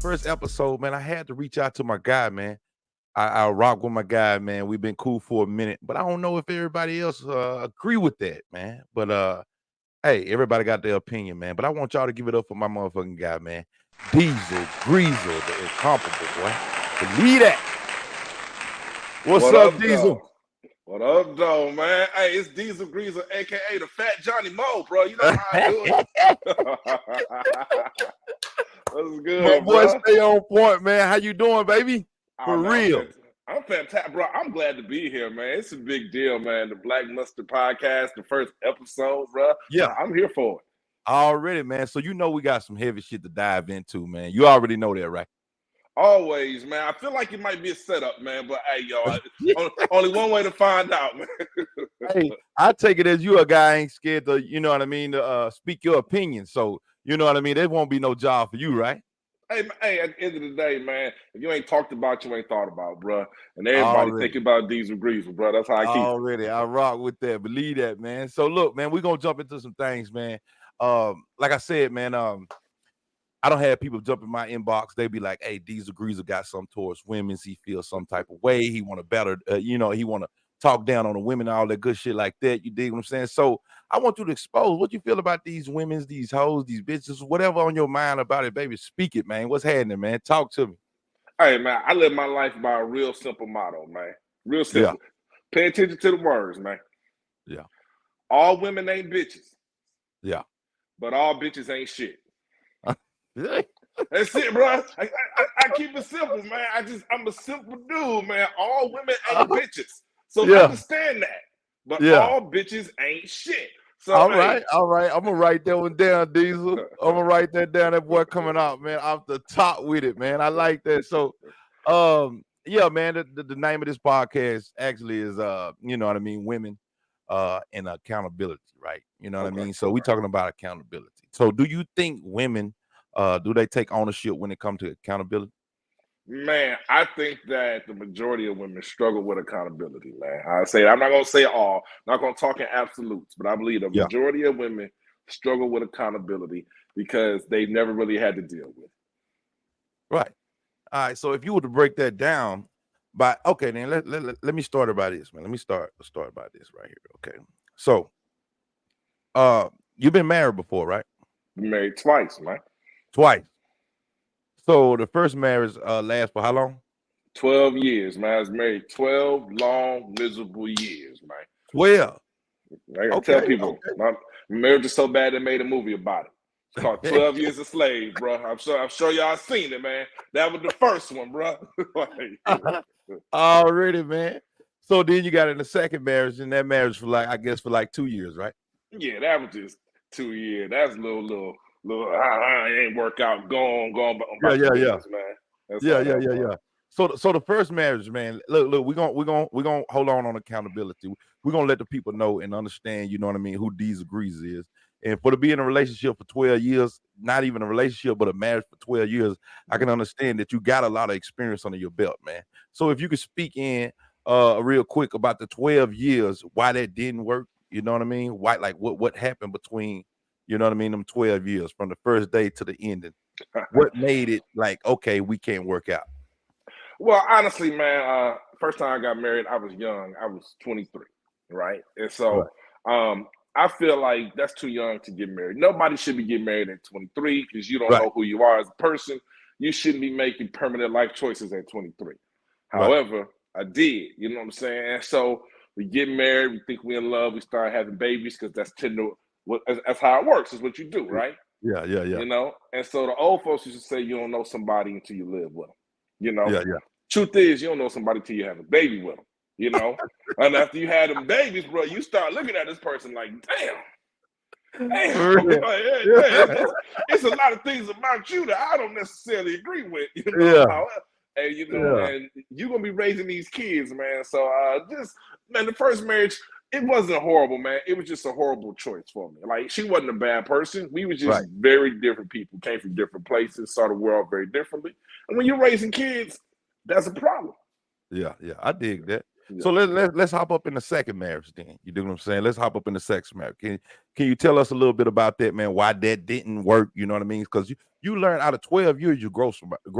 first episode, man, I had to reach out to my guy, man. I rock with my guy, man. We've been cool for a minute, but I don't know if everybody else agree with that, man. But hey, everybody got their opinion, man. But I want y'all to give it up for my motherfucking guy, man. Deezil Greezil, the incomparable boy. Believe that. What's What up, up, Deezil? though? What up, though, man? Hey, it's Deezil Greezil, aka the Fat Johnny Mo, bro. You know how I do it. What's My good, boy, bro? stay on point, man. How you doing, baby? Oh For man, real. I'm fantastic, bro. I'm glad to be here, man. It's a big deal, man. The Black Mustard Podcast, the first episode, bro. Yeah. I'm here for it. Already, man. So you know we got some heavy shit to dive into, man. You already know that, right? Always, man. I feel like it might be a setup, man. But hey, yo, only one way to find out, man. Hey, I take it as you a guy ain't scared to, you know what I mean, to speak your opinion. So, you know what I mean? There won't be no job for you, right? Hey, at the end of the day, man, if you ain't talked about, you ain't thought about, bro. And everybody Already. thinking about Deezil Greezil, bro. That's how I keep it. Already. I rock with that. Believe that, man. So look, man, we're gonna jump into some things, man. Like I said, man, I don't have people jump in my inbox. They be like, "Hey, Deezil Greezil got some towards women. He feels some type of way. He want to better, he want to talk down on the women, all that good shit like that." You dig what I'm saying? So I want you to expose what you feel about these women's, these hoes, these bitches, whatever on your mind about it, baby. Speak it, man. What's happening, man? Talk to me. Hey, man, I live my life by a real simple motto, man. Real Yeah, simple. Pay attention to the words, man. yeah, All women ain't bitches, yeah. but all bitches ain't shit. Yeah. That's it, bro. I keep it simple, man. I'm a simple dude, man. All women ain't bitches. So Yeah, understand that. But yeah. all bitches ain't shit. So All hey. right, all right. I'm gonna write that one down, Diesel. I'm gonna write that down. That boy coming out, man, off the top with it, man. I like that. So, yeah, man. The name of this podcast actually is, you know what I mean, women, and accountability, right? You know what I Okay. mean. So we talking about accountability. So, do you think women, do they take ownership when it comes to accountability? Man, I think that the majority of women struggle with accountability, man. I'm not gonna say all, not gonna talk in absolutes, but I believe the Yeah. majority of women struggle with accountability because they've never really had to deal with. Right. All right. So if you were to break that down by okay, then let me start about this, man. Let me start about this right here. Okay. So you've been married before, right? Married twice, man. Twice. So the first marriage lasts for how long? 12 years, man. I was married 12 long, miserable years, man. 12. I gotta tell Okay, people, my marriage is so bad they made a movie about it. It's called okay. 12 Years a Slave, bro. I'm sure y'all seen it, man. That was the first one, bro. Already, man. So then you got in the second marriage, and that marriage for like, I guess for like 2 years, right? Yeah, that was just 2 years. That's a little. It ain't work out. Go on Yeah, about your yeah, yeah. business, man. That's Yeah, how yeah, that yeah, was. yeah. So the first marriage, man. Look, we're gonna hold on accountability. We're gonna let the people know and understand. You know what I mean? Who Deezil Greezil is, and for to be in a relationship for 12 years, not even a relationship, but a marriage for 12 years, I can understand that you got a lot of experience under your belt, man. So if you could speak in real quick about the 12 years, why that didn't work. You know what I mean? Why, like, what happened between, you know what I mean, them 12 years from the first day to the ending? What made it like, okay, we can't work out? Well, honestly, man, first time I got married, I was young. I was 23, right? And so Right. I feel like that's too young to get married. Nobody should be getting married at 23 because you don't Right. know who you are as a person. You shouldn't be making permanent life choices at 23. Right. However, I did, you know what I'm saying? And so we get married, we think we're in love, we start having babies because that's tender. That's how it works, is what you do, right? Yeah, yeah, yeah. You know? And so the old folks used to say you don't know somebody until you live with them, you know? Yeah, yeah. Truth is, you don't know somebody till you have a baby with them, you know? And after you had them babies, bro, you start looking at this person like, damn, For real. it's a lot of things about you that I don't necessarily agree with, you know? Yeah, However, and yeah. and you're gonna be raising these kids, man. So just man, the first marriage, it wasn't horrible, man. It was just a horrible choice for me. Like she wasn't a bad person. We were just Right. very different people, came from different places, saw the world very differently. And when you're raising kids, that's a problem. Yeah, yeah. I dig that. Yeah. So let's hop up in the second marriage then. You do what I'm saying? Let's hop up in the second marriage. Can you tell us a little bit about that, man? Why that didn't work? You know what I mean? Because you learn out of 12 years, you grow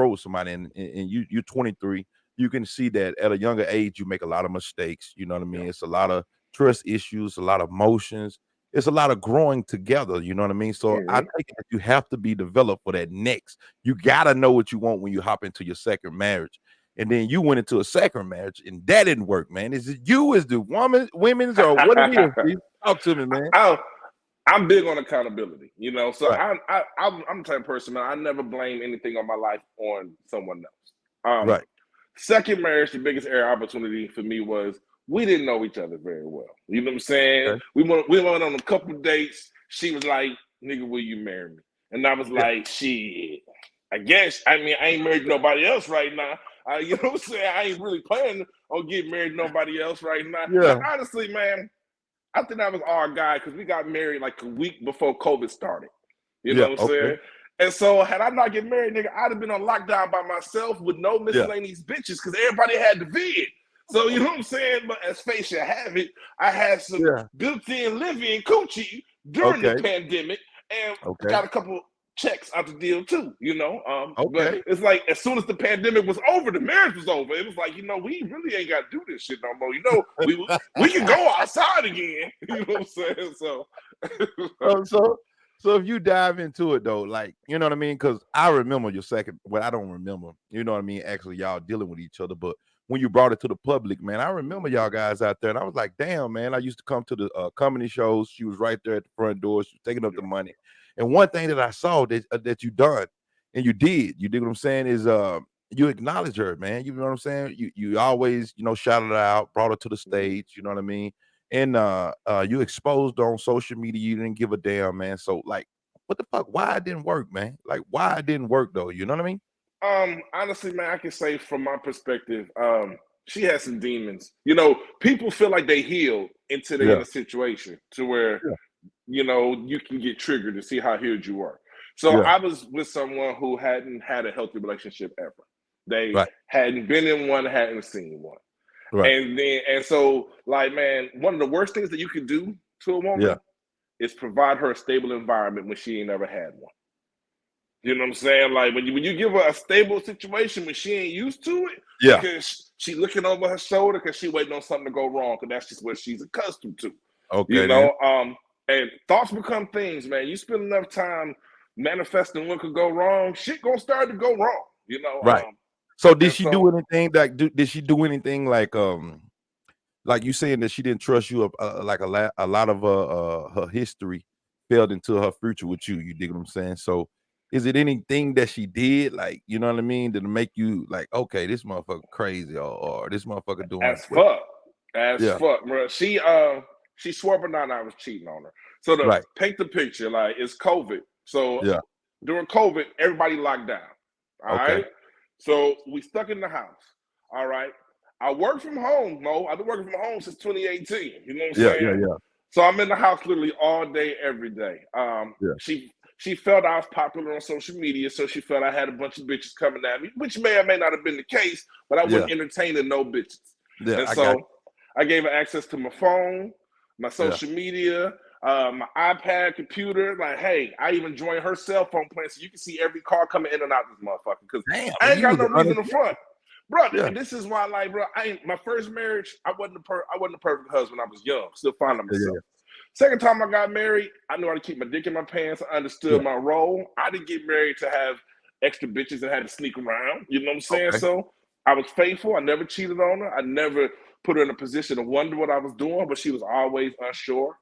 with somebody, and you're 23. You can see that at a younger age, you make a lot of mistakes. You know what I Yeah. mean? It's a lot of trust issues, a lot of emotions. It's a lot of growing together. You know what I mean? So I Mm-hmm. think that you have to be developed for that next. You gotta know what you want when you hop into your second marriage. And then you went into a second marriage and that didn't work, man. Is it you, is the women's, or what it is? Steve? Talk to me, man. I, I'm big on accountability, you know. So Right, I'm the type of person, man. I never blame anything on my life on someone else. right. Second marriage, the biggest area opportunity for me was we didn't know each other very well. You know what I'm saying? Okay. We went on a couple of dates. She was like, "Nigga, will you marry me?" And I was Yeah, like, "Shit, I guess." I mean, I ain't married to nobody else right now. You know what I'm saying? I ain't really planning on getting married to nobody else right now. And yeah, honestly, man, I think that was our guy because we got married like a week before COVID started. You know yeah. what I'm Okay. saying? And so had I not get married, nigga, I'd have been on lockdown by myself with no Yeah, miscellaneous bitches because everybody had the vid. So you know what I'm saying? But as fate should have it, I had some yeah. built-in live-in coochie during the Okay. pandemic and Okay. got a couple checks out the deal too, you know. But Okay. it's like as soon as the pandemic was over, the marriage was over. It was like, you know, we really ain't got to do this shit no more. You know, we can go outside again. You know what I'm saying? So So, so, so if you dive into it though, like you know what I mean, because I remember your second. Well, I don't remember. You know what I mean? Actually, y'all dealing with each other, but when you brought it to the public, man, I remember y'all guys out there, and I was like, damn, man. I used to come to the comedy shows. She was right there at the front door. She was taking up the money. And one thing that I saw that you done and you did, you did what I'm saying is you acknowledge her, man. You know what I'm saying? You always shouted her out, brought her to the stage. You know what I mean? And you exposed on social media, you didn't give a damn, man. So like, what the fuck? Why it didn't work, man? Like, why it didn't work though? You know what I mean? honestly, man, I can say from my perspective, she has some demons. You know, people feel like they healed until they're in Yeah, a situation to where yeah, you can get triggered to see how healed you were. So yeah. I was with someone who hadn't had a healthy relationship ever. They Right, hadn't been in one, hadn't seen one. right. And so like, man, one of the worst things that you can do to a Yeah, woman is provide her a stable environment when she ain't never had one. You know what I'm saying? Like when you give her a stable situation when she ain't used to it, yeah. because she looking over her shoulder because she waiting on something to go wrong, because that's just what she's accustomed to. You Okay then. know, and thoughts become things, man. You spend enough time manifesting what could go wrong, shit gonna start to go wrong. You know, Right. So did and she do so anything did she do anything like you saying that she didn't trust you like a lot of her history fell into her future with you. You dig what I'm saying? So is it anything that she did, like you know what I mean, to make you like, okay, this motherfucker crazy, or this motherfucker doing as what? fuck, as Yeah, fuck, bro. She swore but not I was cheating on her. So to right. paint the picture, like it's COVID. So Yeah. during COVID, everybody locked down. All Okay. right. So we stuck in the house. All right. I work from home, Mo. I've been working from home since 2018. You know what I'm Yeah, yeah, saying? yeah, So I'm in the house literally all day, every day. yeah. She felt I was popular on social media, so she felt I had a bunch of bitches coming at me, which may or may not have been the case, but I Yeah. wasn't entertaining no bitches. Yeah. And I got so I gave her access to my phone, my you. Yeah. social media, my iPad, computer. Like, hey, I even joined her cell phone plan so you can see every car coming in and out of this motherfucker. Because Damn, I and ain't you got was no an reason honest to man. front. Bro, Yeah. and this is why, like, bro, I ain't my first marriage, I wasn't a perfect husband. I was young, still finding Yeah, myself. yeah, Second time I got married, I knew how to keep my dick in my pants. I yeah. understood my role. I didn't get married to have extra bitches and had to sneak around. You know what I'm saying? Okay. So I was faithful. I never cheated on her. I never put her in a position to wonder what I was doing, but she was always unsure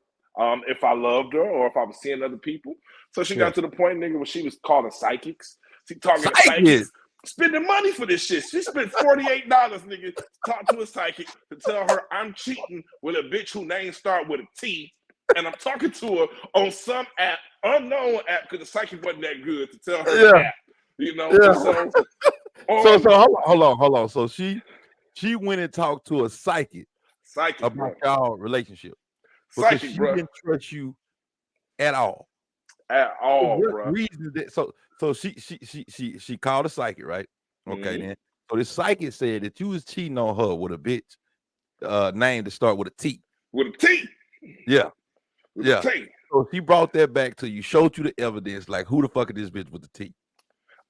if I loved her or if I was seeing other people. So she Yeah. got to the point, nigga, where she was calling psychics. She talking to Psychic. psychics, spending money for this shit. She spent $48, nigga, to talk to a psychic to tell her I'm cheating with a bitch whose name start with a T, and I'm talking to her on some app, unknown app, because the psychic wasn't that good to tell her the Yeah. app, you know. And Yeah. so, So hold on. So she went and talked to a psychic psychic, about bro, y'all relationship because psychic, she bro, didn't trust you at all. at So all, what bro. reason that so she called a psychic, right? Okay, Mm-hmm. then. So the psychic said that you was cheating on her with a bitch name to start with a T. With a T. Yeah, With yeah. a T. So she brought that back to you, showed you the evidence, like who the fuck is this bitch with the T?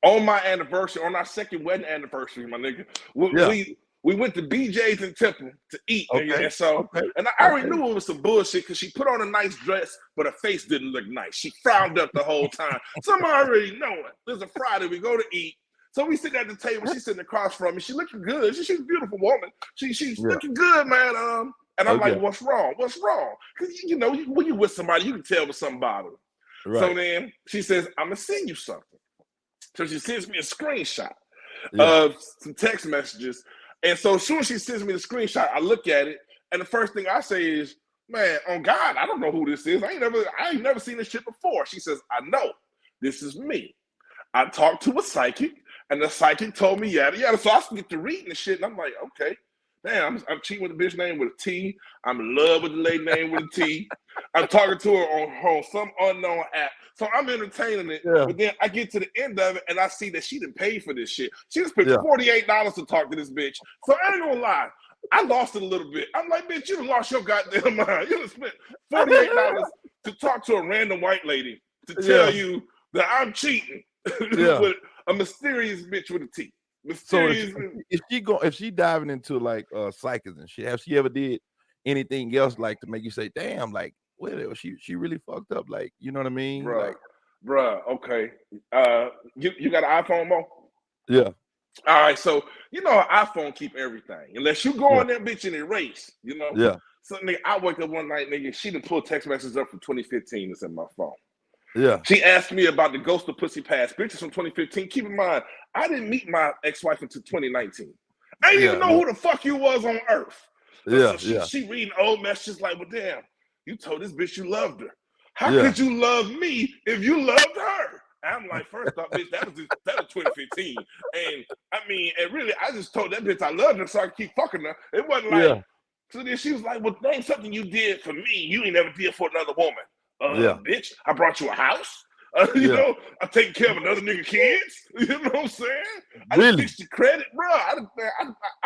On my anniversary, on our second wedding anniversary, my nigga, Yeah. we went to BJ's in Temple to eat, nigga. Okay. And so, Okay. and I already knew it was some bullshit because she put on a nice dress, but her face didn't look nice. She frowned up the whole time. So I'm already knowing. There's a Friday, we go to eat. So we sit at the table. She's sitting across from me. She looking good. She's a beautiful woman. She's looking good, man. And I'm like, what's wrong? What's wrong? Because you know, when you with somebody, you can tell when something bothers them. Right. So then she says, I'm gonna send you something. So she sends me a screenshot of some text messages. And so as soon as she sends me the screenshot, I look at it, and the first thing I say is, man, on God, I don't know who this is. I ain't never seen this shit before. She says, I know. This is me. I talked to a psychic, and the psychic told me yada yada. So I get to reading the shit, and I'm like, okay. Damn, I'm cheating with a bitch name with a T. I'm in love with the lady name with a T. I'm talking to her on some unknown app. So I'm entertaining it. Yeah. But then I get to the end of it and I see that she didn't pay for this shit. She just spent $48 to talk to this bitch. So I ain't gonna lie. I lost it a little bit. I'm like, bitch, you done lost your goddamn mind. You done spent $48 to talk to a random white lady to tell you that I'm cheating with a mysterious bitch with a T. So if she diving into like psychics and shit, have she ever did anything else like to make you say, damn, like, well, she really fucked up, like, you know what I mean? Bruh, okay. You got an iPhone, Mo? Yeah. All right, so you know an iPhone keep everything. Unless you go on that bitch and erase, you know? Yeah. So nigga, I wake up one night, nigga, she done pulled text messages up from 2015 that's in my phone. Yeah. She asked me about the Ghost of Pussy Past bitches from 2015. Keep in mind, I didn't meet my ex-wife until 2019. I didn't even know who the fuck you was on Earth. So she reading old messages like, well, damn, you told this bitch you loved her. How could you love me if you loved her? I'm like, first off, bitch, that was 2015. And I mean, and really, I just told that bitch I loved her so I could keep fucking her. It wasn't like, so then she was like, well, name something you did for me you ain't never did for another woman. Bitch, I brought you a house. You know, I take care of another nigga kids. You know what I'm saying? I just fixed your credit, bro. I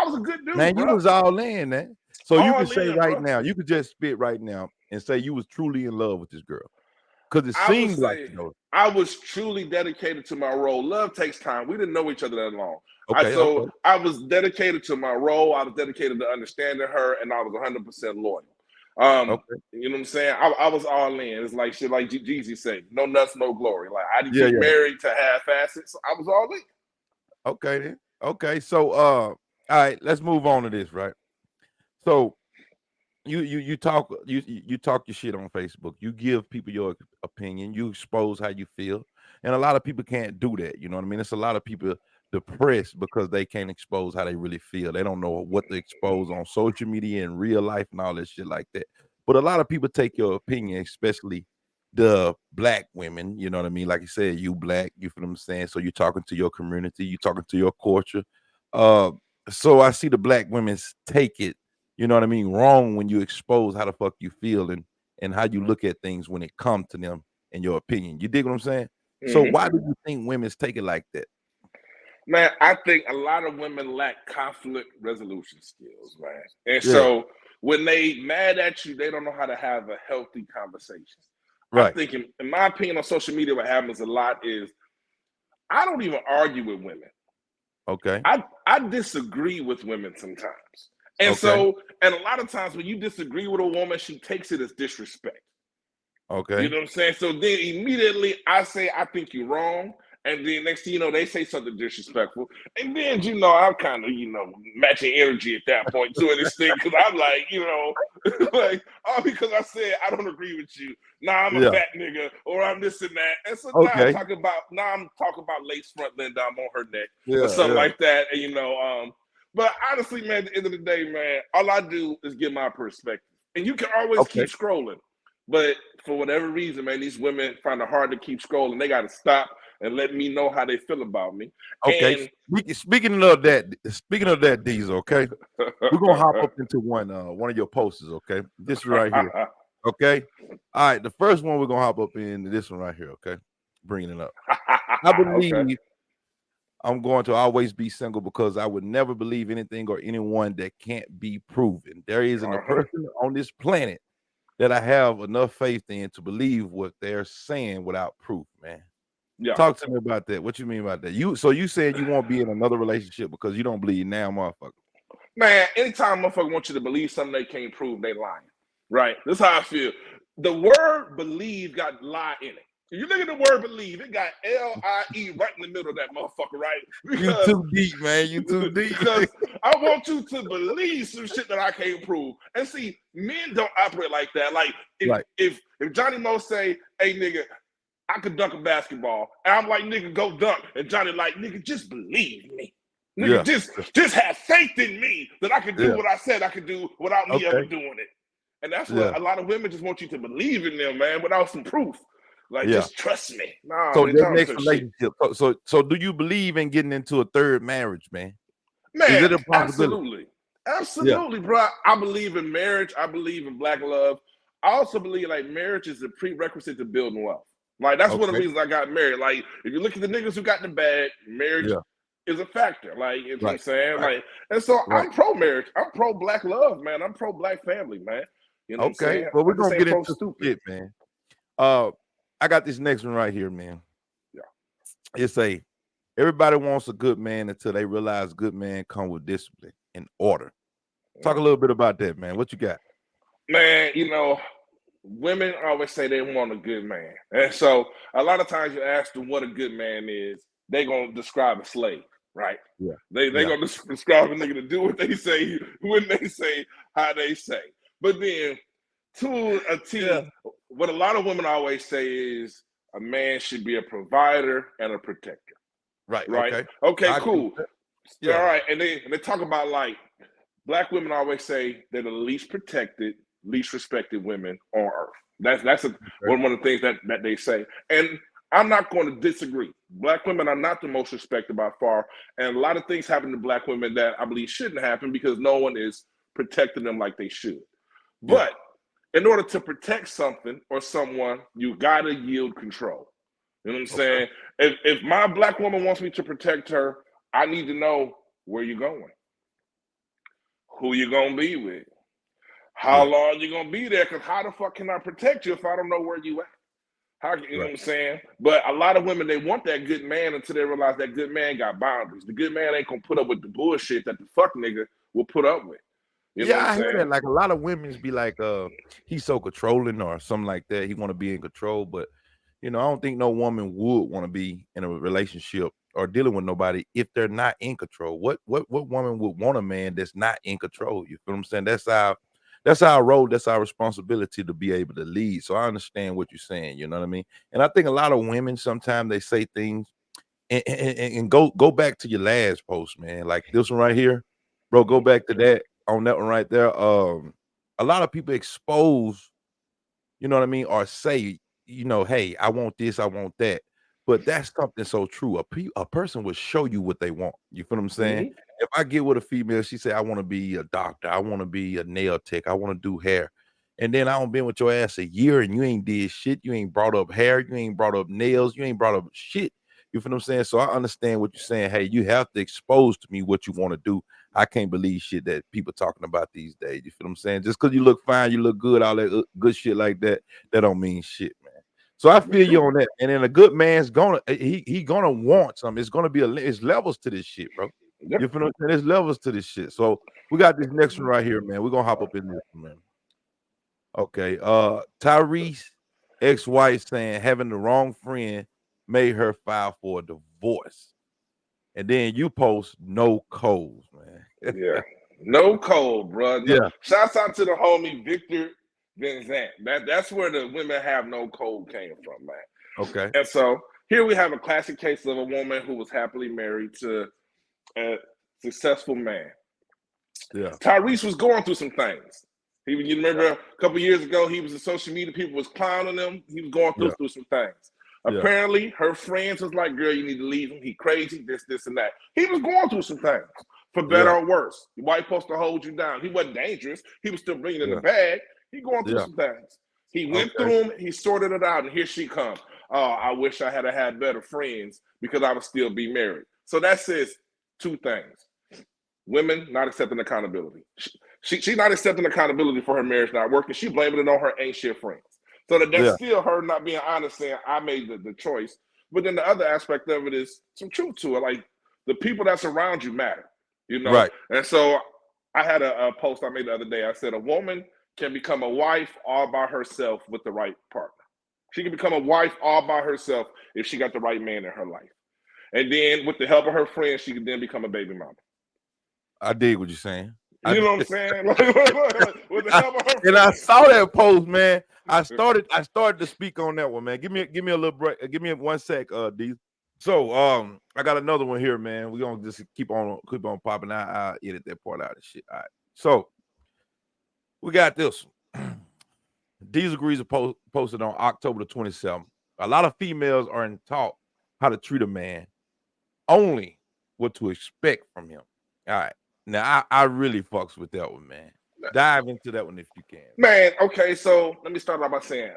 was a good dude, man. Bro. You was all in, man. So all you can say right bro. now, you could just spit right now and say you was truly in love with this girl. Because it seemed like, you know, I was truly dedicated to my role. Love takes time. We didn't know each other that long. Okay, I was dedicated to my role. I was dedicated to understanding her, and I was 100% loyal. You know what I'm saying? I was all in. It's like shit, like Deezil say, no nuts, no glory. Like I didn't get married to half-asses. So I was all in. Okay then. Okay, so all right, let's move on to this, right? So you talk you talk your shit on Facebook. You give people your opinion. You expose how you feel, and a lot of people can't do that. You know what I mean? It's a lot of people depressed because they can't expose how they really feel. They don't know what to expose on social media and real life and all that shit like that. But a lot of people take your opinion, especially the black women. You know what I mean? Like you said, you black. You feel what I'm saying? So you're talking to your community. You're talking to your culture. So I see the black women take it, you know what I mean, wrong when you expose how the fuck you feel and how you look at things when it comes to them and your opinion. You dig what I'm saying? Mm-hmm. So why do you think women take it like that? Man, I think a lot of women lack conflict resolution skills, man. And so when they mad at you, they don't know how to have a healthy conversation. Right. I think, in my opinion, on social media, what happens a lot is I don't even argue with women. Okay. I disagree with women sometimes. And so, and a lot of times when you disagree with a woman, she takes it as disrespect. Okay. You know what I'm saying? So then immediately I say, I think you're wrong. And then next thing you know, they say something disrespectful. And then, you know, I'm kind of, you know, matching energy at that point to an extent. Because I'm like, you know, like, all because I said I don't agree with you. Now I'm a fat nigga or I'm this and that. And so now I'm talking about lace front Linda, I'm on her neck or something like that. And, you know, but honestly, man, at the end of the day, man, all I do is give my perspective. And you can always keep scrolling. But for whatever reason, man, these women find it hard to keep scrolling. They got to stop and let me know how they feel about me. Okay. And speaking of that, Deezil, okay, we're gonna hop up into one of your posters. Okay, this right here. Okay, all right. The first one we're gonna hop up in this one right here. Okay, bringing it up. I believe I'm going to always be single because I would never believe anything or anyone that can't be proven. There isn't a Uh-huh. person on this planet that I have enough faith in to believe what they're saying without proof, man. Yeah. Talk to me about that. What you mean about that? You saying you won't be in another relationship because you don't believe now, motherfucker. Man, anytime a motherfucker wants you to believe something they can't prove, they lying. Right? That's how I feel. The word believe got lie in it. If you look at the word believe, it got L-I-E right in the middle of that motherfucker, right? You too deep, man. You too deep. Because I want you to believe some shit that I can't prove. And see, men don't operate like that. Like Right. if Johnny Mo say, hey nigga, I could dunk a basketball, and I'm like, nigga, go dunk. And Johnny like, nigga, just believe me. Nigga, Yeah. just have faith in me that I can do Yeah. what I said I could do without me ever Okay. doing it. And that's Yeah. what a lot of women just want you to believe in them, man, without some proof. Like, Yeah. just trust me. Nah, So man, that Johnny next said shit. relationship. So do you believe in getting into a third marriage, man? Is Man, it a possibility? absolutely. Yeah. Absolutely, bro. I believe in marriage. I believe in black love. I also believe like marriage is a prerequisite to building wealth. Like that's one of the Okay. reasons I got married. Like if you look at the niggas who got the bag, marriage Yeah. is a factor. Like you know what I'm Right. saying? Right. Like, and so Right. I'm pro marriage. I'm pro black love, man. I'm pro black family, man. You know what I'm Okay. saying? Well, I we're just gonna ain't get pro into some stupid. shit, man. Uh, I got this next one right here, man. Yeah. It's a everybody wants a good man until they realize good man come with discipline and order. Talk a Yeah. little bit about that, man. What you got? Man, you know, women always say they want a good man. And so a lot of times you ask them what a good man is, they gonna describe a slave, right? Yeah. They Yeah. gonna describe a nigga to do what they say, when they say, how they say. But then to a Yeah. T, what a lot of women always say is a man should be a provider and a protector, Right. right? Okay. Okay, I agree with cool. that. All Yeah. right, and they talk about like black women always say they're the least protected, least respected women on earth. Okay. One of the things that they say. And I'm not going to disagree. Black women are not the most respected by far. And a lot of things happen to black women that I believe shouldn't happen because no one is protecting them like they should. Yeah. But in order to protect something or someone, you got to yield control. You know what I'm Okay. saying? If my black woman wants me to protect her, I need to know where you're going, who you gonna be with, how Yeah. long you gonna be there? Because how the fuck can I protect you if I don't know where you at? How you know Right. what I'm saying? But a lot of women they want that good man until they realize that good man got boundaries. The good man ain't gonna put up with the bullshit that the fuck nigga will put up with. You know Yeah, what I'm I hear saying? that. Like a lot of women's be like, he's so controlling or something like that. He want to be in control, but I don't think no woman would want to be in a relationship or dealing with nobody if they're not in control. What woman would want a man that's not in control? You feel what I'm saying? That's our role, that's our responsibility to be able to lead. So I understand what you're saying, you know what I mean? And I think a lot of women sometimes they say things and go back to your last post, man. Like this one right here, bro. Go back to that on that one right there. A lot of people expose, you know what I mean, or say, hey, I want this, I want that. But that's something so true. A person will show you what they want. You feel what I'm saying? Mm-hmm. If I get with a female, she say, I want to be a doctor, I want to be a nail tech, I want to do hair. And then I don't been with your ass a year and you ain't did shit. You ain't brought up hair, you ain't brought up nails, you ain't brought up shit. You feel what I'm saying? So I understand what you're saying. Hey, you have to expose to me what you want to do. I can't believe shit that people talking about these days. You feel what I'm saying? Just because you look fine, you look good, all that good shit like that, that don't mean shit, man. So I That's feel you true. on that. And then a good man's gonna he gonna want something. It's gonna be it's levels to this shit, bro. Yep. You feel what I'm saying? There's levels to this shit. So we got this next one right here, man. We're gonna hop up in this one, man. Okay. Tyrese ex-wife saying having the wrong friend made her file for a divorce. And then you post no codes, man. Yeah. No code, bro. No. Yeah. Shouts out to the homie Victor Vincent. That's where the women have no code came from, man. Okay. And so here we have a classic case of a woman who was happily married to a successful man. Yeah. Tyrese was going through some things. You Yeah. remember a couple years ago, he was in social media, people was clowning him. He was going Yeah. through some things. Yeah. Apparently, her friends was like, girl, you need to leave him. He crazy, this, and that. He was going through some things, for better Yeah. or worse. The wife supposed to hold you down. He wasn't dangerous. He was still bringing in the Yeah. bag. He going through Yeah. some things. He went Okay. through them. He sorted it out, and here she comes. Oh, I wish I had better friends because I would still be married. So that says two things. Women not accepting accountability. She not accepting accountability for her marriage not working. She blaming it on her ain't shit friends. So that's still her not being honest, saying I made the choice. But then the other aspect of it is some truth to it. Like the people that's around you matter, you know? Right. And so I had a post I made the other day. I said a woman can become a wife all by herself with the right partner. She can become a wife all by herself if she got the right man in her life. And then with the help of her friends, she can then become a baby mama. I dig what you're saying. You know what I'm saying? With the help of her And I friends. saw that post, man. I started to speak on that one, man. Give me a little break. Give me 1 sec, D. So I got another one here, man. We're gonna just keep on popping. I'll edit that part out of shit. All right. So we got this one. Deezil Greezil posted on October the 27th. A lot of females are taught how to treat a man, only what to expect from him. All right. Now I really fucks with that one, man. Dive into that one if you can. Man, okay, so let me start off by saying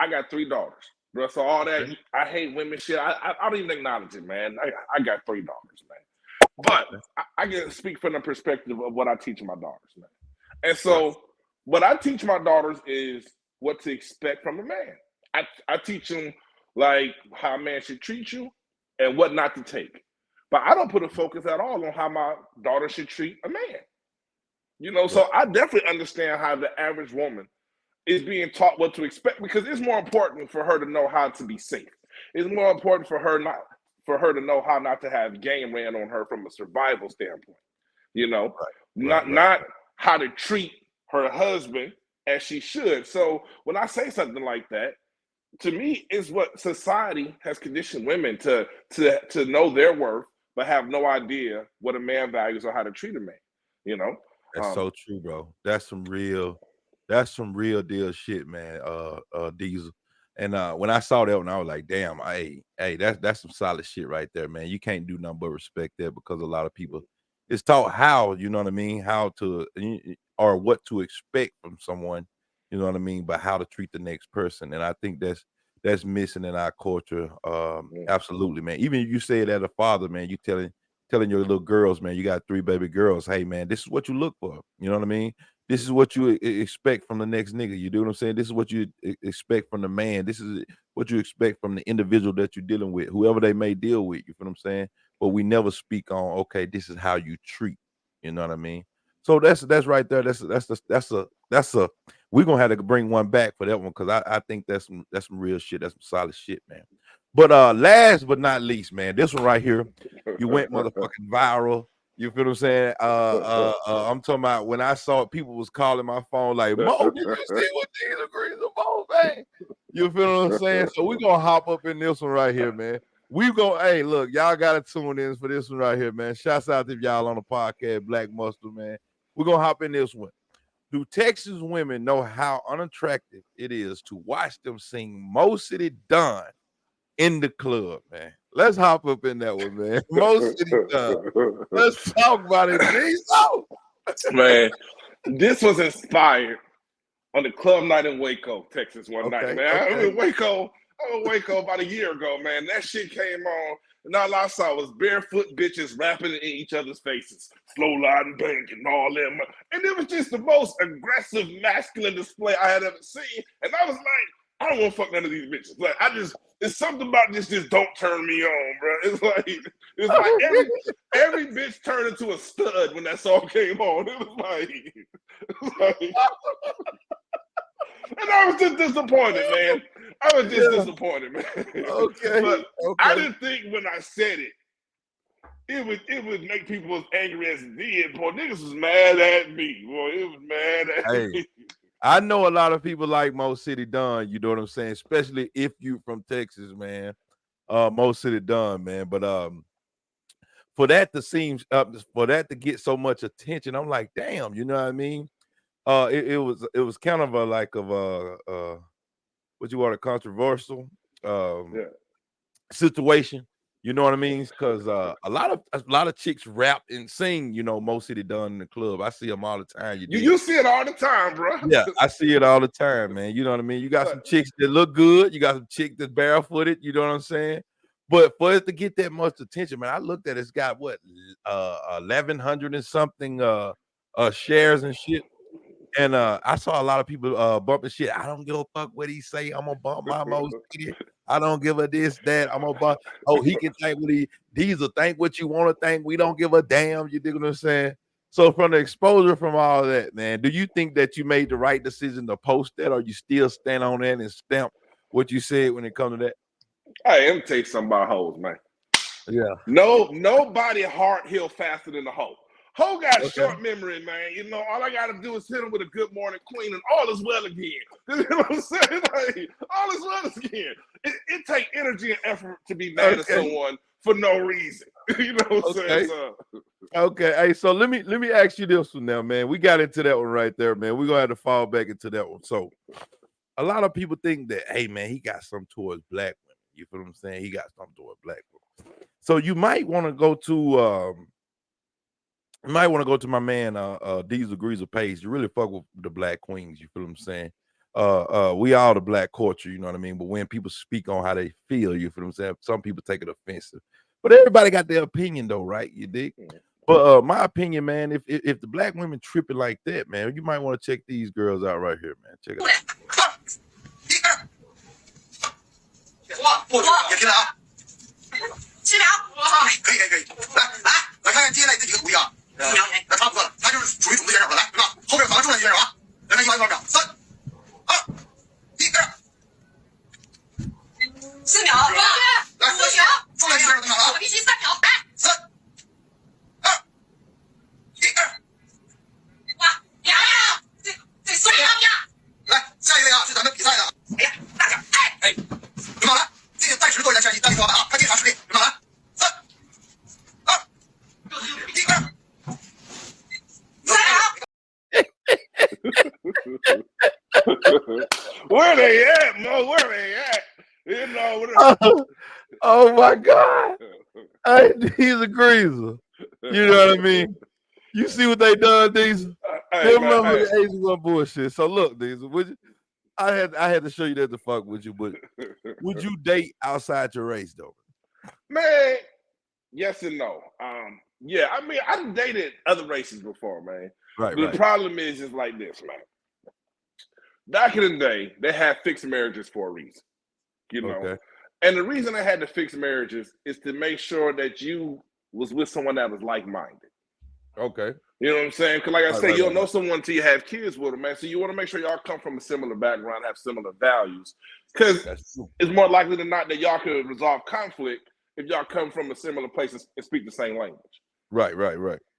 I got 3 daughters, bro. So all that I hate women shit. I don't even acknowledge it, man. I got 3 daughters, man. But I can speak from the perspective of what I teach my daughters, man. And so what I teach my daughters is what to expect from a man. I teach them like how a man should treat you and what not to take. But I don't put a focus at all on how my daughter should treat a man. You know, so I definitely understand how the average woman is being taught what to expect because it's more important for her to know how to be safe. It's more important for her to know how not to have game ran on her from a survival standpoint. You know, not how to treat her husband as she should. So when I say something like that, to me, is what society has conditioned women to know their worth, but have no idea what a man values or how to treat a man. You know, that's so true, bro. That's some real deal shit, man. Deezil. And when I saw that one, I was like, damn, hey, that's some solid shit right there, man. You can't do nothing but respect that because a lot of people it's taught how, you know what I mean, how to or what to expect from someone, you know what I mean, but how to treat the next person. And I think that's missing in our culture. Absolutely, man. Even if you say it as a father, man, you telling your little girls, man, you got 3 baby girls, hey man, this is what you look for. You know what I mean? This is what you expect from the next nigga. You do what I'm saying? This is what you expect from the man. This is what you expect from the individual that you're dealing with, whoever they may deal with. You feel what I'm saying? But we never speak on, okay, this is how you treat. You know what I mean? So that's right there. That's a we're gonna have to bring one back for that one because I think that's some real shit. That's some solid shit, man. But last but not least, man, this one right here, you went motherfucking viral. You feel what I'm saying? I'm talking about when I saw it, people was calling my phone like, Mo, did you see what Deezil Greezil Mo, man? You feel what I'm saying? So we're gonna hop up in this one right here, man. We go, hey, look, y'all gotta tune in for this one right here, man. Shouts out to y'all on the podcast, Black Mustard, man. We're gonna hop in this one. Do Texas women know how unattractive it is to watch them sing Mo City Don in the club, man? Let's hop up in that one, man. Mo City Don. Let's talk about it, Deezil. Man, this was inspired on the club night in Waco, Texas one night, man. I was in Waco about a year ago, man. That shit came on, and all I saw was barefoot bitches rapping in each other's faces, slow line banging, all them. And it was just the most aggressive, masculine display I had ever seen. And I was like, I don't want to fuck none of these bitches. Like, it's something about this just don't turn me on, bro. It's like every bitch turned into a stud when that song came on. It was like and I was just disappointed, man. I was just disappointed, man. But I didn't think when I said it would make people as angry as it did. Boy, niggas was mad at me. Boy, it was mad at me. I know a lot of people like Mo City Don, you know what I'm saying? Especially if you from Texas, man. Mo City Don, man. But for that to get so much attention, I'm like, damn, you know what I mean? It was kind of what you want, a controversial situation. You know what I mean? Because a lot of chicks rap and sing, you know, Mo City Don in the club. I see them all the time. You see it all the time, bro. Yeah, I see it all the time, man. You know what I mean? You got some chicks that look good. You got some chicks that's barefooted. You know what I'm saying? But for it to get that much attention, man, I looked at it, it's got what 1,100 and something shares and shit. And I saw a lot of people bumping shit. I don't give a fuck what he say. I'm gonna bump my most city. I don't give a this, that. I'm gonna bump. Oh, he can think what Deezil think what you want to think. We don't give a damn. You dig what I'm saying? So from the exposure from all that, man, do you think that you made the right decision to post that, or you still stand on that and stamp what you said when it comes to that? Hey, let me tell you something about hoes, man. Yeah. Nobody heart heal faster than the hoe. Hoe got Okay. short memory, man. You know, all I gotta do is hit him with a good morning queen and all is well again. You know what I'm saying? Like, all is well again. It takes energy and effort to be mad at someone for no reason. You know what I'm saying? So, okay. Hey, so let me ask you this one now, man. We got into that one right there, man. We're gonna have to fall back into that one. So a lot of people think that, hey man, he got something towards black women. You feel what I'm saying? He got something towards black women. So you might want to go to my man Deezil Greezil page. You really fuck with the black queens, you feel what I'm saying? We all the black culture, you know what I mean? But when people speak on how they feel, you feel what I'm saying? Some people take it offensive. But everybody got their opinion though, right? You dig? But my opinion, man, if the black women tripping like that, man, you might want to check these girls out right here, man. Check it out. 也听了啊，7秒，可以，来看看接下来这几个图一啊，那差不多了，它就是属于种子选手了，来，是吧？后边反正重量级选手啊，来看1秒，3、2、1，开始，4秒，来，4秒，重量级选手登场了啊，必须3秒，来，3、2、1，哇，2秒，这3秒，来，下一位啊，是咱们比赛的，哎呀，大点，哎，领导来。 这个暂时做一下下期，当天说完啊，看进场实力，领导来，3、2、1，where they at, Mo? Where they at? You know. Oh my God! Hey, Deezil Greezil. You know what I mean? You see what they done, Deezil? They remember the 81 bullshit. So look, Deezil, would you? I had to show you that to fuck with you, but would you date outside your race though? Man, yes and no. Yeah, I mean, I've dated other races before, man. Right. The problem is just like this, man. Back in the day, they had fixed marriages for a reason, you know. Okay. And the reason they had the fixed marriages is to make sure that you was with someone that was like-minded. Okay. You know what I'm saying? Because like I say, you don't know someone until you have kids with them, man. So you want to make sure y'all come from a similar background, have similar values. Because it's more likely than not that y'all could resolve conflict if y'all come from a similar place and speak the same language. Right.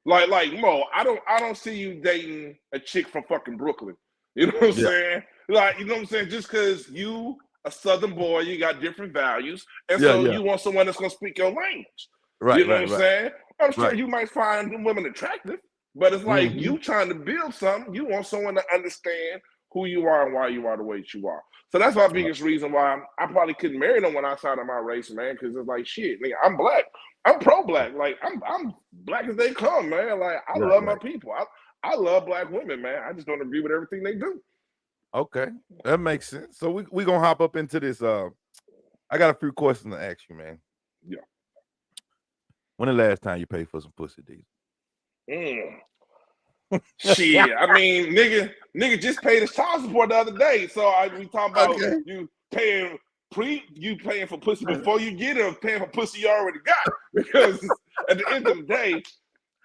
Like Mo, I don't see you dating a chick from fucking Brooklyn. You know what I'm saying? Like, you know what I'm saying? Just because you a Southern boy, you got different values, and so you want someone that's gonna speak your language. Right. You know what I'm saying? I'm sure you might find the women attractive, but it's like you trying to build something. You want someone to understand who you are and why you are the way you are. So that's my biggest reason why I probably couldn't marry no one outside of my race, man. Because it's like shit, nigga, I'm black. I'm pro-black. Like I'm black as they come, man. Like I love my people. I love black women, man. I just don't agree with everything they do. Okay, that makes sense. So we gonna hop up into this. I got a few questions to ask you, man. Yeah. When the last time you paid for some pussy, Deezil? Shit, I mean, nigga just paid his child support the other day. So we talking about you paying for pussy before you get it, or paying for pussy you already got. Because at the end of the day,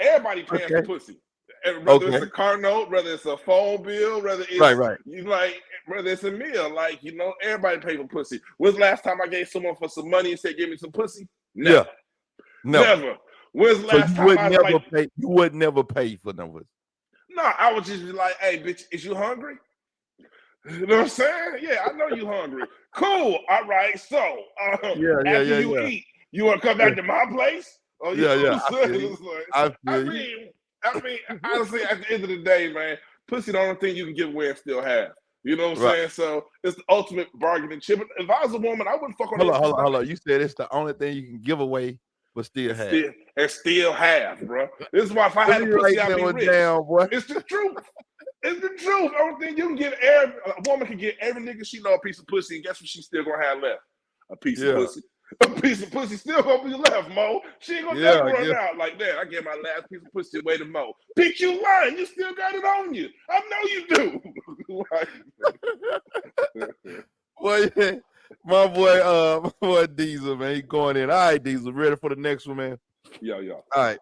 everybody paying for pussy. And whether it's a car note, whether it's a phone bill, whether it's you like, whether it's a meal, like, you know, everybody pay for pussy. When's the last time I gave someone for some money and said, "Give me some pussy"? Never. Yeah. Never. When's the last time I was like, you would never pay for no pussy? No, I would just be like, "Hey, bitch, is you hungry?" You know what I'm saying? Yeah, I know you hungry. Cool. All right. So after you eat, you want to come back to my place? Oh, I mean, honestly, at the end of the day, man, pussy the only thing you can give away and still have. You know what I'm saying? So it's the ultimate bargaining chip. If I was a woman, I wouldn't fuck on. Hold on. You said it's the only thing you can give away but still have. Still have, bro. This is why if I had a pussy, I'd be rich. It's the truth. It's the truth. The only thing you can get, a woman can get every nigga she know a piece of pussy, and guess what she's still gonna have left? A piece of pussy. A piece of pussy still gonna be left, Mo. She ain't gonna never run out like that. I gave my last piece of pussy away to Mo. Bitch, you lying. You still got it on you. I know you do. Well, yeah, my boy Deezil, man, he going in. All right, Deezil, ready for the next one, man? Yo. All right.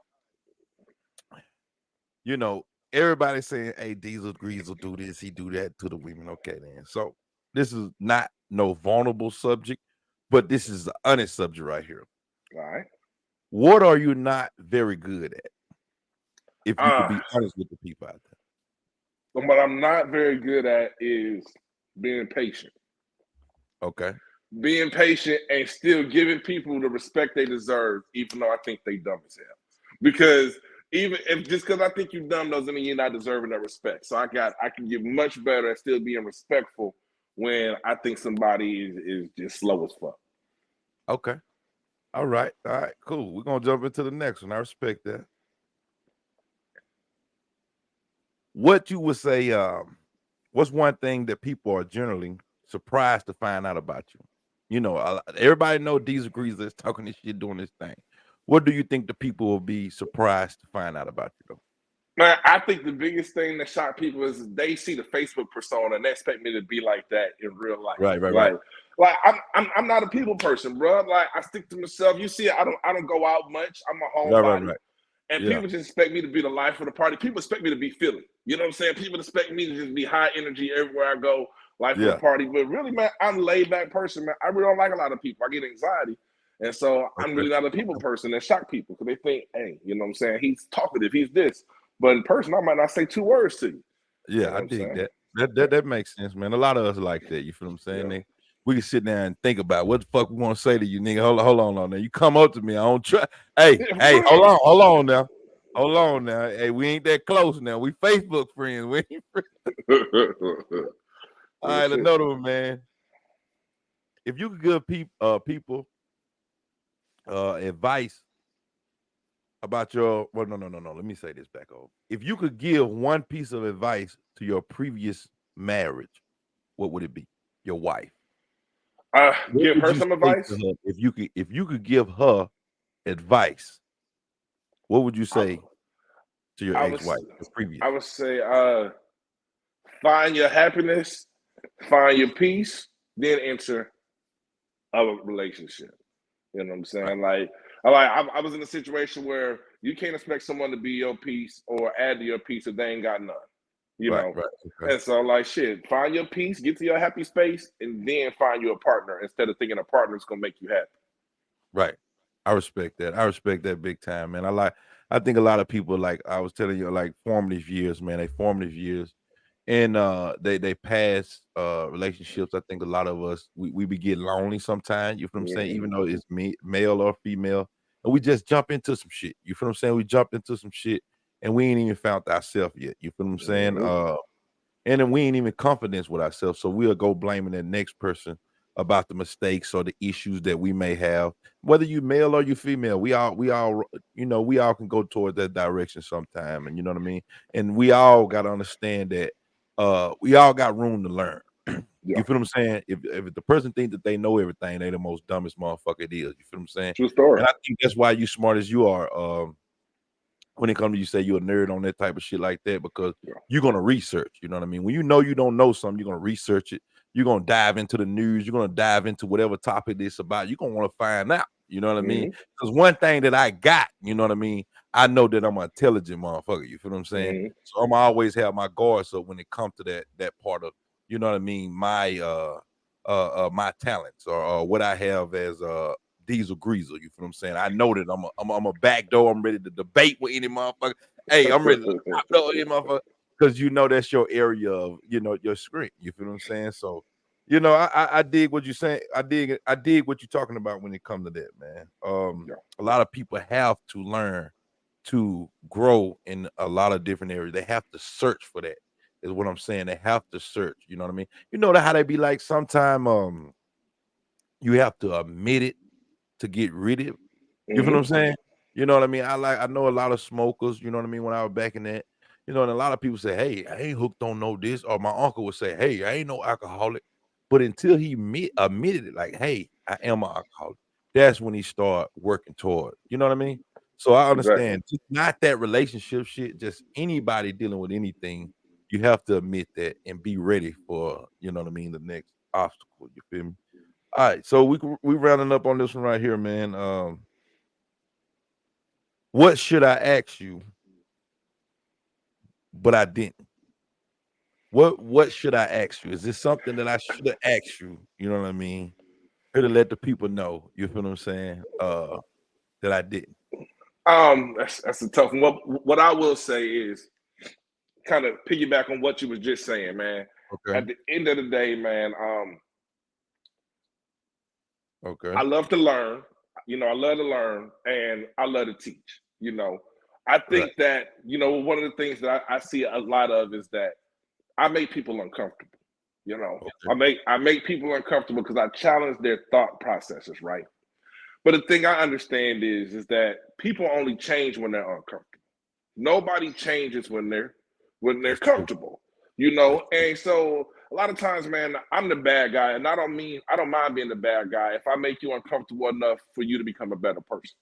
You know, everybody saying, hey, Deezil Greezil do this, he do that to the women. Okay, then. So this is not no vulnerable subject, but this is an honest subject right here. All right. What are you not very good at? If you could be honest with the people out there. What I'm not very good at is being patient. Okay. Being patient and still giving people the respect they deserve, even though I think they dumb as hell. Because even if just because I think you're dumb doesn't mean you're not deserving that respect. So I can get much better at still being respectful when I think somebody is just slow as fuck. Okay. All right, cool. We're gonna jump into the next one. I respect that. What you would say, what's one thing that people are generally surprised to find out about you? You know, everybody know Deezil Greezil is talking this shit, doing this thing. What do you think the people will be surprised to find out about you, though? Man, I think the biggest thing that shocked people is they see the Facebook persona and they expect me to be like that in real life. Right. Like I'm not a people person, bro. Like I stick to myself. You see, I don't go out much. I'm a homebody. Right. And people just expect me to be the life of the party. People expect me to be Philly. You know what I'm saying? People expect me to just be high energy everywhere I go, life of the party. But really, man, I'm a laid back person, man. I really don't like a lot of people. I get anxiety. And so I'm really not a people person that shock people because they think, hey, you know what I'm saying? He's talkative, he's this. But in person, I might not say 2 words to you. Yeah, You know I dig that. That makes sense, man. A lot of us like that. You feel what I'm saying? We can sit there and think about what the fuck we want to say to you, nigga. Hold on now. You come up to me, I don't try. Hey, hold on now. Hold on now. Hey, we ain't that close now. We Facebook friends. We ain't friends. All right, another one, man. If you could give people advice about your no. Let me say this back over. If you could give one piece of advice to your previous marriage, what would it be? Your wife. Give her some advice. Her if you could give her advice, what would you say to your ex-wife? I would say find your happiness, find your peace, then enter a relationship. You know what I'm saying? Right. I was in a situation where you can't expect someone to be your peace or add to your peace if they ain't got none. You know, okay. And so shit, find your peace, get to your happy space, and then find you a partner instead of thinking a partner is gonna make you happy. Right. I respect that. I respect that big time, man. I think a lot of people, like I was telling you, like formative years, man. They formative years. And they pass relationships. I think a lot of us we be getting lonely sometimes. You feel what I'm saying? Even though it's male or female, and we just jump into some shit. You feel what I'm saying? We jump into some shit, and we ain't even found ourselves yet. You feel what I'm saying? And then we ain't even confidence with ourselves, so we'll go blaming that next person about the mistakes or the issues that we may have. Whether you male or you female, we all we all can go towards that direction sometime, and you know what I mean. And we all got to understand that we all got room to learn. You feel what I'm saying? If the person thinks that they know everything, they the most dumbest motherfucker it is. You feel what I'm saying? True story. And I think that's why you smart as you are. When it comes to you say you're a nerd on that type of shit like that, because you're gonna research. You know what I mean? When you don't know something, you're gonna research it. You're gonna dive into the news. You're gonna dive into whatever topic it's about. You're gonna want to find out. You know what I mean? Because one thing that I got, you know what I mean? I know that I'm an intelligent motherfucker. You feel what I'm saying? So I'm always have my guards up when it comes to that part of, you know what I mean, my my talents or what I have as Deezil Greezil. You feel what I'm saying? I know that I'm a backdoor. I'm ready to debate with any motherfucker. Hey, I'm ready to top door any motherfucker because you know that's your area of your screen. You feel what I'm saying? So I dig what you're saying. I dig what you're talking about when it comes to that, man. A lot of people have to learn to grow in a lot of different areas. They have to search for that. Is what I'm saying. They have to search. You know what I mean? You know how they be like. Sometime you have to admit it to get rid of it. You feel what I'm saying? You know what I mean? I know a lot of smokers, you know what I mean, when I was back in that, and a lot of people say, hey, I ain't hooked on no this, or my uncle would say, hey, I ain't no alcoholic. But until he admitted it, like, hey, I am an alcoholic. that's when he start working toward. You know what I mean? So I Exactly. understand, just not that relationship shit, just anybody dealing with anything, you have to admit that and be ready for, you know what I mean, the next obstacle. You feel me? All right, so we rounding up on this one right here, man. What should I ask you, but I didn't? What should I ask you? Is this something that I should have asked you? You know what I mean? Or to let the people know, you feel what I'm saying? That I didn't. That's a tough one. What I will say is kind of piggyback on what you was just saying, man. Okay. At the end of the day, man, Okay. I love to learn. I love to learn and I love to teach. I Right. think that, one of the things that I see a lot of is that I make people uncomfortable. Okay. I make people uncomfortable because I challenge their thought processes, right? But the thing I understand is that people only change when they're uncomfortable. Nobody changes when they're That's true. comfortable, That's true. And so a lot of times, man, I'm the bad guy, and I don't mind being the bad guy if I make you uncomfortable enough for you to become a better person.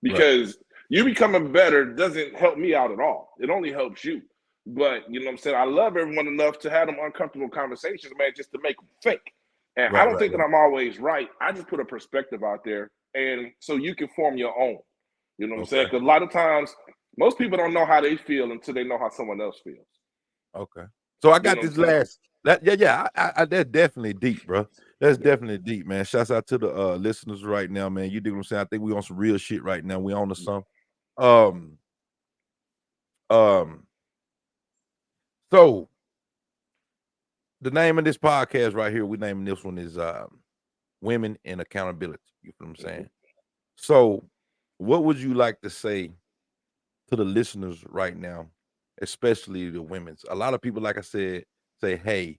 Right. Because you becoming better doesn't help me out at all. It only helps you. But you know what I'm saying? I love everyone enough to have them uncomfortable conversations, man, just to make them think. And I Right. don't Right. think that Right. I'm always right. I just put a perspective out there, and so you can form your own. You know what I'm saying? Okay. Because a lot of times, most people don't know how they feel until they know how someone else feels. Okay. So I You got know what I'm this saying? last that yeah. That's definitely deep, bro. That's Yeah. definitely deep, man. Shouts out to the listeners right now, man. You dig what I'm saying? I think we on some real shit right now. We on to some. Um. Um. So the name of this podcast right here, we naming this one is Women in Accountability. You feel what I'm Mhm. saying? So, what would you like to say to the listeners right now, especially the women's? A lot of people, like I said, say, "Hey,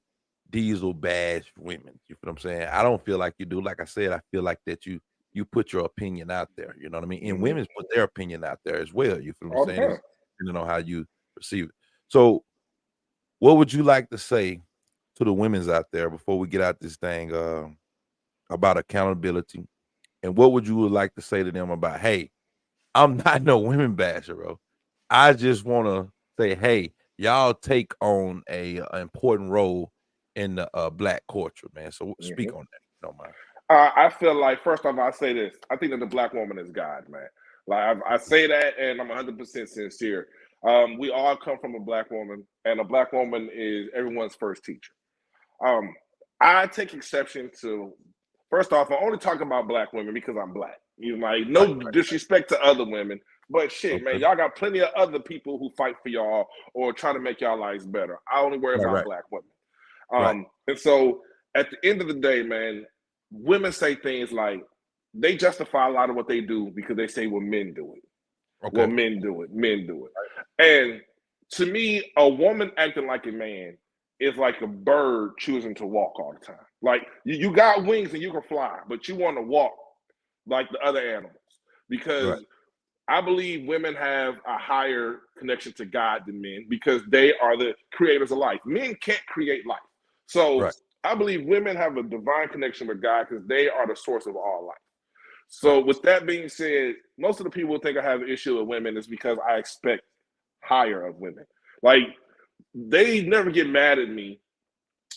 Diesel bash women." You feel what I'm saying? I don't feel like you do. Like I said, I feel like that you put your opinion out there. You know what I mean? And Mhm. women's put their opinion out there as well. You feel what I'm All the saying? It's time. depending on how you perceive it. So, what would you like to say to the women's out there before we get out this thing about accountability? And what would you like to say to them about, hey, I'm not no women basher, bro. I just want to say, hey, y'all take on a important role in the black culture, man. So speak Mhm. on that, if you don't mind. I feel like first off, I say this. I think that the black woman is God, man. Like I Okay. say that, and I'm 100% sincere. We all come from a black woman, and a black woman is everyone's first teacher. Um, I take exception to. First off, I only talk about black women because I'm black. Like Right, no disrespect to other women, but right. shit, man, Okay. y'all got plenty of other people who fight for y'all or try to make y'all lives better. I only worry Right, about right, black women. right, And so at the end of the day, man, women say things like they justify a lot of what they do because they say, well, men do it. Well, okay. men do it. Men do it. And to me, a woman acting like a man is like a bird choosing to walk all the time. Like you got wings and you can fly, but you want to walk like the other animals Right, because I believe women have a higher connection to God than men because they are the creators of life. Men can't create life. So right, I believe women have a divine connection with God because they are the source of all life. right. So with that being said, most of the people who think I have an issue with women is because I expect higher of women. Like they never get mad at me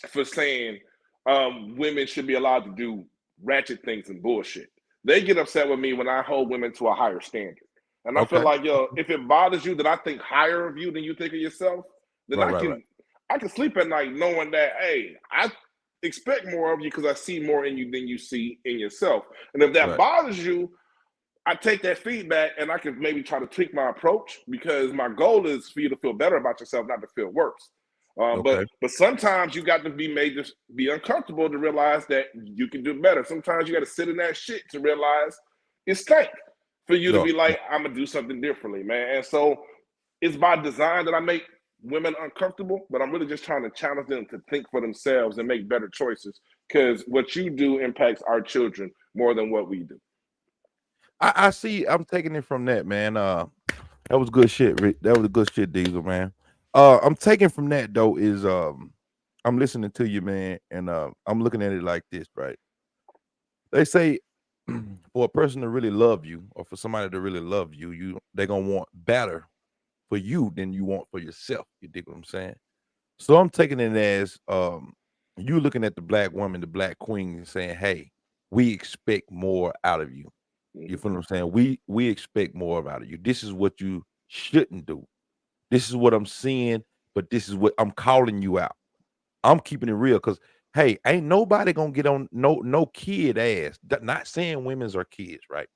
for saying women should be allowed to do ratchet things and bullshit. They get upset with me when I hold women to a higher standard. And I feel Okay. like, yo, if it bothers you that I think higher of you than you think of yourself, then Right, I right, right, can I can sleep at night knowing that, hey, I expect more of you because I see more in you than you see in yourself. And if that right. bothers you, I take that feedback and I can maybe try to tweak my approach because my goal is for you to feel better about yourself, not to feel worse. Okay. But sometimes you got to be made to be uncomfortable to realize that you can do better. Sometimes you got to sit in that shit to realize it's stank for you to No, be no. like, I'm gonna do something differently, man. And so it's by design that I make women uncomfortable, but I'm really just trying to challenge them to think for themselves and make better choices because what you do impacts our children more than what we do. I see. I'm taking it from that, man. That was good shit, Rick. That was good shit, Diesel, man. I'm taking from that though is I'm listening to you, man, and I'm looking at it like this, right? They say for a person to really love you, or for somebody to really love you, they're gonna want better for you than you want for yourself. You dig what I'm saying? So I'm taking it as you looking at the black woman, the black queen, and saying, "Hey, we expect more out of you." You Mhm. feel what I'm saying? We expect more out of you. This is what you shouldn't do. This is what I'm seeing, but this is what I'm calling you out. I'm keeping it real because hey, ain't nobody gonna get on no kid ass. Not saying women's are kids, right?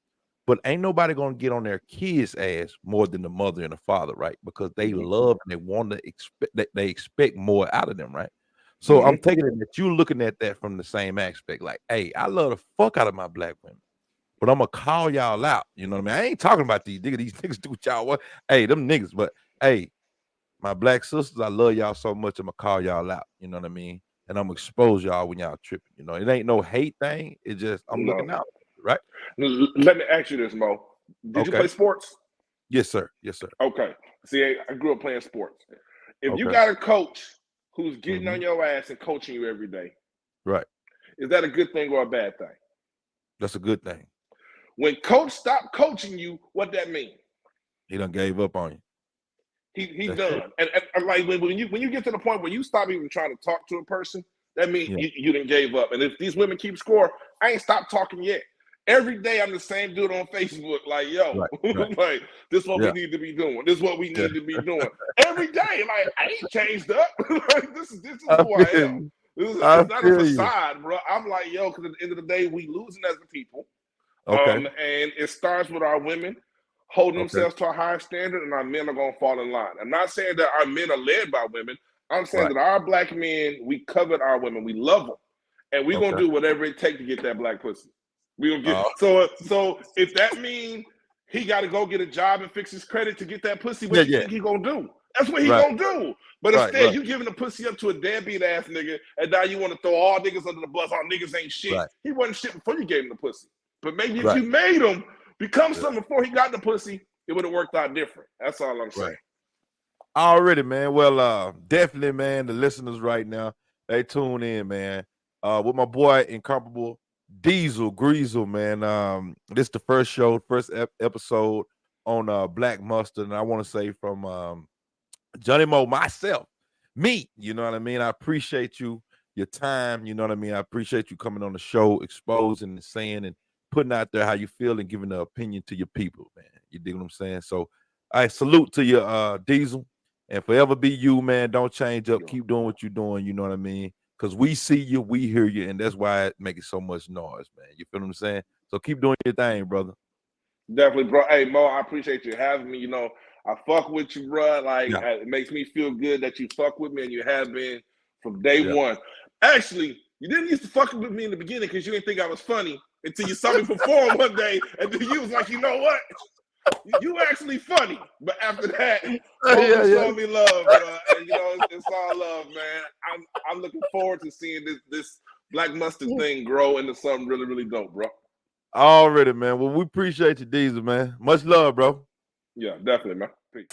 But ain't nobody gonna get on their kids' ass more than the mother and the father, right? Because they Mhm. love and they want to expect they expect more out of them, right? So I'm Mhm. taking it that you looking at that from the same aspect, like, hey, I love the fuck out of my black women, but I'm gonna call y'all out. You know what I mean? I ain't talking about these niggas. These niggas do what y'all want. Hey, them niggas, but hey, my black sisters, I love y'all so much. I'm gonna call y'all out. You know what I mean? And I'm gonna expose y'all when y'all tripping. You know, it ain't no hate thing. It just I'm No. looking out, right? Let me ask you this, Mo. Did you Okay. play sports? Yes, sir. Yes, sir. Okay. See, I grew up playing sports. If you Okay. got a coach who's getting Hmm. on your ass and coaching you every day, Right. is that a good thing or a bad thing? That's a good thing. When coach stopped coaching you, what that mean? He done gave up on you. He That's it. done. And like when you get to the point where you stop even trying to talk to a person, that means Yeah. you done gave up. And if these women keep score, I ain't stopped talking yet. Every day I'm the same dude on Facebook, like, yo, Right. Right. like this is what we Yeah. need to be doing. This is what we Yeah. need to be doing. Every day, like I ain't changed up. Like this is I who I feel am. you. I It's not a feel you. facade, bro. I'm like, yo, because at the end of the day, we losing as a people. Okay. And it starts with our women holding Okay. themselves to a higher standard, and our men are going to fall in line. I'm not saying that our men are led by women. I'm saying Right. that our black men, we covet our women, we love them, and we're gonna Okay. do whatever it takes to get that black pussy. We gonna get Uh, so if that means he got to go get a job and fix his credit to get that pussy, yeah. what you Yeah. think he gonna do? That's what he Right. gonna do. But Right. instead, Right. you giving the pussy up to a deadbeat ass nigga, and now you want to throw all niggas under the bus. All niggas ain't shit. Right. He wasn't shit before you gave him the pussy. But maybe if Right. you made him become Yeah. something before he got the pussy, it would have worked out different. That's all I'm saying. Right. Already, man. Well, definitely, man. The listeners right now, they tune in, man. With my boy, incomparable Deezil Greezil, man. This the first show, first episode on Black Mustard, and I want to say from Johnny Mo, myself, me, you know what I mean? I appreciate you, your time, you know what I mean? I appreciate you coming on the show, exposing and saying and putting out there how you feel and giving the opinion to your people, man. You dig what I'm saying? So I salute to you, Deezil, and forever be you, man. Don't change up. Keep doing what you're doing, you know what I mean? Because we see you, we hear you, and that's why it makes so much noise, man. You feel what I'm saying? So keep doing your thing, brother. Definitely, bro. Hey, Mo, I appreciate you having me. You know, I fuck with you, bro. Like, Yeah, it makes me feel good that you fuck with me and you have been from day yeah. one. Actually, you didn't used to fuck with me in the beginning because you didn't think I was funny until you saw me perform one day, and then you was like, you know what? You actually funny. But after that, Mo Yeah, been yeah. showing me love, bro. And you know, it's all love, man. I'm looking forward to seeing this Black Mustard thing grow into something really, really dope, bro. Already, man. Well, we appreciate you, Deezil, man. Much love, bro. Yeah, definitely, man. Peace.